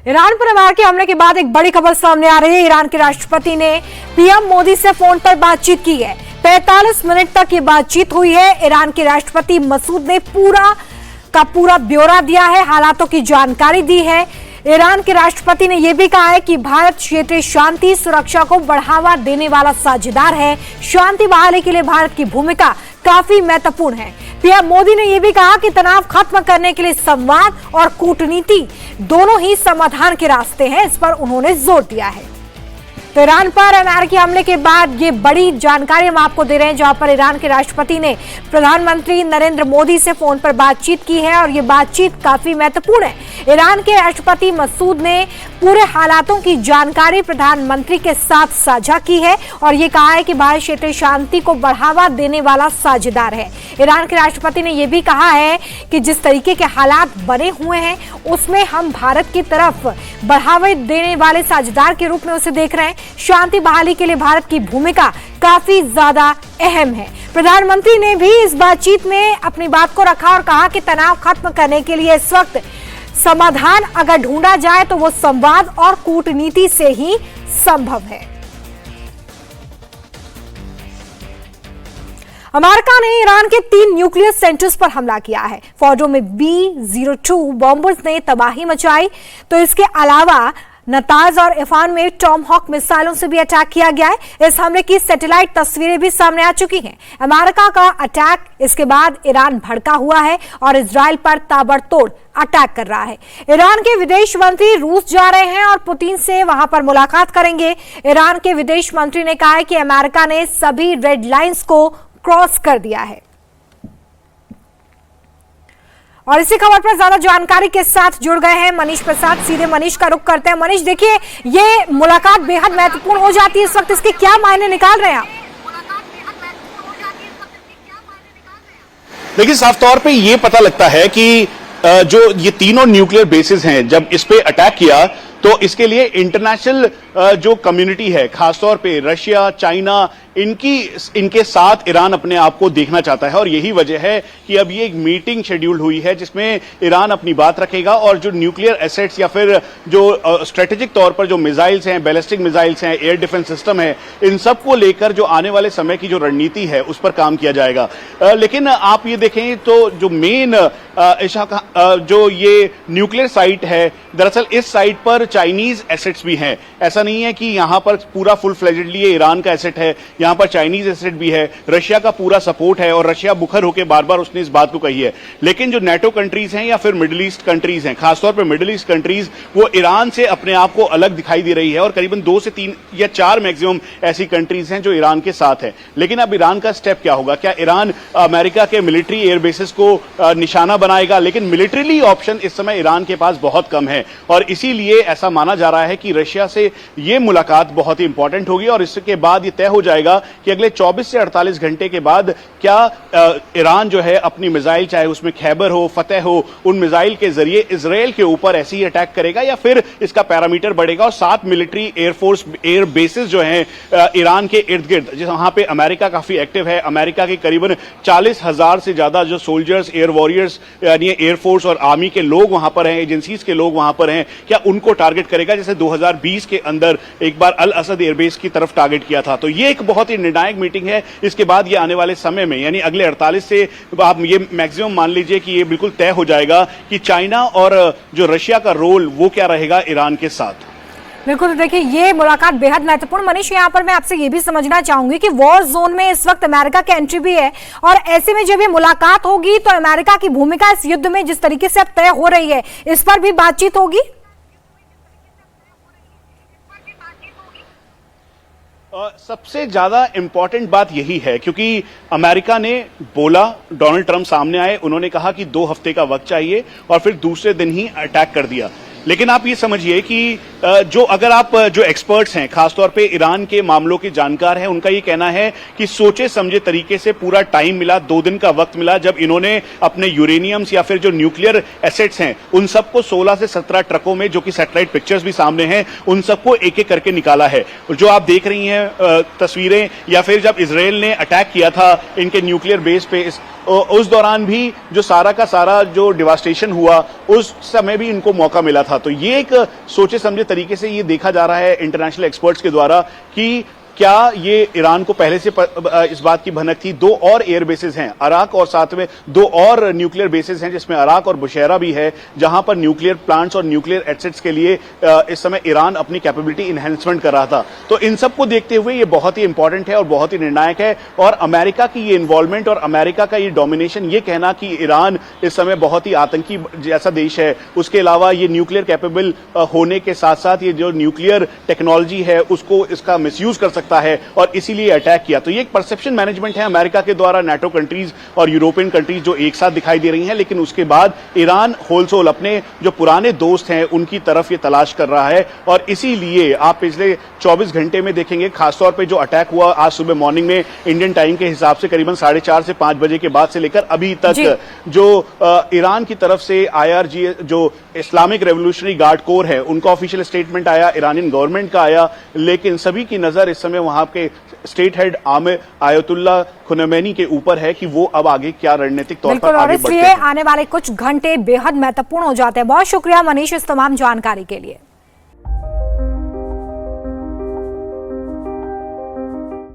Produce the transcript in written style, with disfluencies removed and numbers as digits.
Iran पर अमेरिकी हमले के बाद एक बड़ी खबर सामने आ रही है। ईरान के राष्ट्रपति ने पीएम मोदी से फोन पर बातचीत की है। 45 मिनट तक ये बातचीत हुई है। ईरान के राष्ट्रपति मसूद ने पूरा ब्यौरा दिया है, हालातों की जानकारी दी है। ईरान के राष्ट्रपति ने यह भी कहा है कि भारत क्षेत्रीय शांति सुरक्षा को बढ़ावा देने वाला साझेदार है। शांति बहाली के लिए भारत की भूमिका काफी महत्वपूर्ण है। पीएम मोदी ने यह भी कहा कि तनाव खत्म करने के लिए संवाद और कूटनीति दोनों ही समाधान के रास्ते हैं, इस पर उन्होंने जोर दिया है। तो ईरान पर अमेरिकी हमले के बाद ये बड़ी जानकारी हम आपको दे रहे हैं, जहां पर ईरान के राष्ट्रपति ने प्रधानमंत्री नरेंद्र मोदी से फोन पर बातचीत की है और ये बातचीत काफी महत्वपूर्ण है। ईरान के राष्ट्रपति मसूद ने पूरे हालातों की जानकारी प्रधानमंत्री के साथ साझा की है और ये कहा है कि भारत क्षेत्रीय शांति को बढ़ावा देने वाला साझेदार है। ईरान के राष्ट्रपति ने यह भी कहा है कि जिस तरीके के हालात बने हुए हैं उसमें हम भारत की तरफ बढ़ावा देने वाले साझेदार के रूप में उसे देख रहे हैं। शांति बहाली के लिए भारत की भूमिका काफी ज्यादा अहम है। प्रधानमंत्री ने भी इस बातचीत में अपनी बात को रखा और कहा कि तनाव खत्म करने के लिए इस वक्त समाधान अगर ढूंढा जाए तो वो संवाद और कूटनीति से ही संभव है। अमेरिका ने ईरान के 3 न्यूक्लियर सेंटर्स पर हमला किया है। फौजों में B-02 बॉम्बर्स ने तबाही मचाई, तो इसके अलावा नताज और इफान में टॉमहॉक मिसाइलों से भी अटैक किया गया है। इस हमले की सैटेलाइट तस्वीरें भी सामने आ चुकी हैं। अमेरिका का अटैक इसके बाद ईरान भड़का हुआ है और इजराइल पर ताबड़तोड़ अटैक कर रहा है। ईरान के विदेश मंत्री रूस जा रहे हैं और पुतिन से वहां पर मुलाकात करेंगे। ईरान के विदेश मंत्री ने कहा है कि अमेरिका ने सभी रेड लाइंस को क्रॉस कर दिया है। और इसी खबर पर ज्यादा जानकारी के साथ जुड़ गए हैं मनीष प्रसाद। सीधे मनीष का रुख करते हैं। मनीष, देखिए ये मुलाकात बेहद महत्वपूर्ण हो जाती है इस वक्त, इसके क्या मायने निकाल रहे हैं आप? देखिए, साफ तौर पे ये पता लगता है कि जो ये तीनों न्यूक्लियर बेसिस हैं, जब इस पे अटैक किया तो इसके लिए इंटरनेशनल जो कम्युनिटी है, खासतौर पे रशिया, चाइना, इनके साथ ईरान अपने आप को देखना चाहता है और यही वजह है कि अब ये एक मीटिंग शेड्यूल्ड हुई है जिसमें ईरान अपनी बात रखेगा और जो न्यूक्लियर एसेट्स या फिर जो स्ट्रेटेजिक तौर पर जो मिसाइल्स हैं, बैलिस्टिक मिसाइल्स हैं, एयर डिफेंस सिस्टम है, इन सब को लेकर जो आने वाले समय की जो रणनीति है उस पर काम किया जाएगा। लेकिन आप ये देखें तो जो मेन जो ये न्यूक्लियर साइट है, दरअसल इस साइट पर चाइनीज एसेट्स भी हैं। ऐसा नहीं है कि यहां पर पूरा फुल फ्लेजेडली ईरान का एसेट है, यहां पर चाइनीज एसेट भी है, रशिया का पूरा सपोर्ट है और रशिया मुखर होकर बार बार उसने इस बात को कही है। लेकिन जो नेटो कंट्रीज हैं या फिर मिडिल ईस्ट कंट्रीज हैं, खासतौर पर मिडिल ईस्ट कंट्रीज, वो ईरान से अपने आप को अलग दिखाई दे रही है और करीबन 2 से 3 या 4 मैक्सिमम ऐसी कंट्रीज हैं जो ईरान के साथ है। लेकिन अब ईरान का स्टेप क्या होगा? क्या ईरान अमेरिका के मिलिट्री एयर बेसिस को निशाना बनाएगा? लेकिन मिलिट्रीली ऑप्शन इस समय ईरान के पास बहुत कम है और इसीलिए ऐसा माना जा रहा है कि रशिया से यह मुलाकात बहुत ही इंपॉर्टेंट होगी और इसके बाद यह तय हो जाएगा कि अगले 24 से 48 घंटे के बाद क्या ईरान जो है अपनी मिसाइल, चाहे उसमें खैबर हो, फतेह हो, उन मिसाइल के जरिए इजराइल के ऊपर ऐसे ही अटैक करेगा या फिर इसका पैरामीटर बढ़ेगा और 7 मिलिट्री एयरफोर्स एयर बेसिस जो हैं ईरान के इर्द गिर्द, जहां पे अमेरिका काफी एक्टिव है, अमेरिका के करीबन 40,000 से ज्यादा जो सोल्जर्स, एयर वॉरियर्स यानी एयरफोर्स और आर्मी के लोग वहां पर हैं, एजेंसीज के लोग वहां पर हैं, क्या उनको टारगेट करेगा जैसे 2020 के अंदर एक बार अल असद एयरबेस की तरफ टारगेट किया था? तो ये एक बहुत ही निर्णायक मीटिंग है। इसके बाद ये आने वाले समय में यानी अगले 48 से आप ये मैक्सिमम मान लीजिए कि ये बिल्कुल तय हो जाएगा कि चाइना और जो रशिया का रोल वो क्या रहेगा ईरान के साथ। बिल्कुल, तो देखिए ये मुलाकात बेहद महत्वपूर्ण। मनीष, यहाँ पर मैं आपसे ये भी समझना चाहूंगी कि वॉर जोन में इस वक्त अमेरिका की एंट्री भी है और ऐसे में जब ये मुलाकात होगी तो अमेरिका की भूमिका इस युद्ध में जिस तरीके से अब तय हो रही है, इस पर भी बातचीत होगी। सबसे ज्यादा इंपॉर्टेंट बात यही है क्योंकि अमेरिका ने बोला, डोनाल्ड ट्रंप सामने आए, उन्होंने कहा कि 2 हफ्ते का वक्त चाहिए और फिर दूसरे दिन ही अटैक कर दिया। लेकिन आप ये समझिए कि जो अगर आप जो एक्सपर्ट्स हैं, खासतौर पे ईरान के मामलों के जानकार हैं, उनका ये कहना है कि सोचे समझे तरीके से पूरा टाइम मिला, 2 दिन का वक्त मिला, जब इन्होंने अपने यूरेनियम्स या फिर जो न्यूक्लियर एसेट्स हैं उन सबको 16 से 17 ट्रकों में, जो कि सैटेलाइट पिक्चर्स भी सामने हैं, उन सबको एक एक करके निकाला है। जो आप देख रही हैं तस्वीरें, या फिर जब इजराइल ने अटैक किया था इनके न्यूक्लियर बेस पे, उस दौरान भी जो सारा का सारा जो डिवास्टेशन हुआ, उस समय भी इनको मौका मिला था। तो ये एक सोचे समझे तरीके से ये देखा जा रहा है इंटरनेशनल एक्सपर्ट्स के द्वारा कि क्या ये ईरान को पहले से इस बात की भनक थी। 2 और एयर बेसेस हैं, अराक और साथ में 2 और न्यूक्लियर बेसेस हैं, जिसमें अराक और बुशैरा भी है, जहां पर न्यूक्लियर प्लांट्स और न्यूक्लियर एसेट्स के लिए इस समय ईरान अपनी कैपेबिलिटी इनहेंसमेंट कर रहा था। तो इन सबको देखते हुए ये बहुत ही इंपॉर्टेंट है और बहुत ही निर्णायक है। और अमेरिका की ये इन्वॉल्वमेंट और अमेरिका का ये डोमिनेशन, ये कहना कि ईरान इस समय बहुत ही आतंकी जैसा देश है, उसके अलावा ये न्यूक्लियर कैपेबल होने के साथ साथ ये जो न्यूक्लियर टेक्नोलॉजी है उसको इसका मिसयूज कर सकता है और इसीलिए अटैक किया। तो ये एक परसेप्शन मैनेजमेंट है अमेरिका के द्वारा, नाटो कंट्रीज और यूरोपियन कंट्रीज जो एक साथ दिखाई दे रही हैं, लेकिन उसके बाद ईरान होलसोल अपने जो पुराने दोस्त हैं उनकी तरफ ये तलाश कर रहा है। और इसीलिए आप पिछले 24 घंटे में देखेंगे, खासतौर पे जो अटैक हुआ आज सुबह मॉर्निंग में इंडियन टाइम के हिसाब से करीबन 4:30 से 5 बजे के बाद से लेकर अभी तक, जो ईरान की तरफ से IRG जो इस्लामिक रेवोल्यूशनरी गार्ड कोर है उनका ऑफिशियल स्टेटमेंट आया, ईरानियन गवर्नमेंट का आया, लेकिन सभी की नजर इस समय वहां के स्टेट हेड आमिर आयतुल्लाह खुनैनी के ऊपर है कि वो अब आगे क्या रणनीतिक तौर पर आगे बढ़ते हैं। आने वाले कुछ घंटे बेहद महत्वपूर्ण हो जाते हैं। बहुत शुक्रिया मनीष इस तमाम जानकारी के लिए।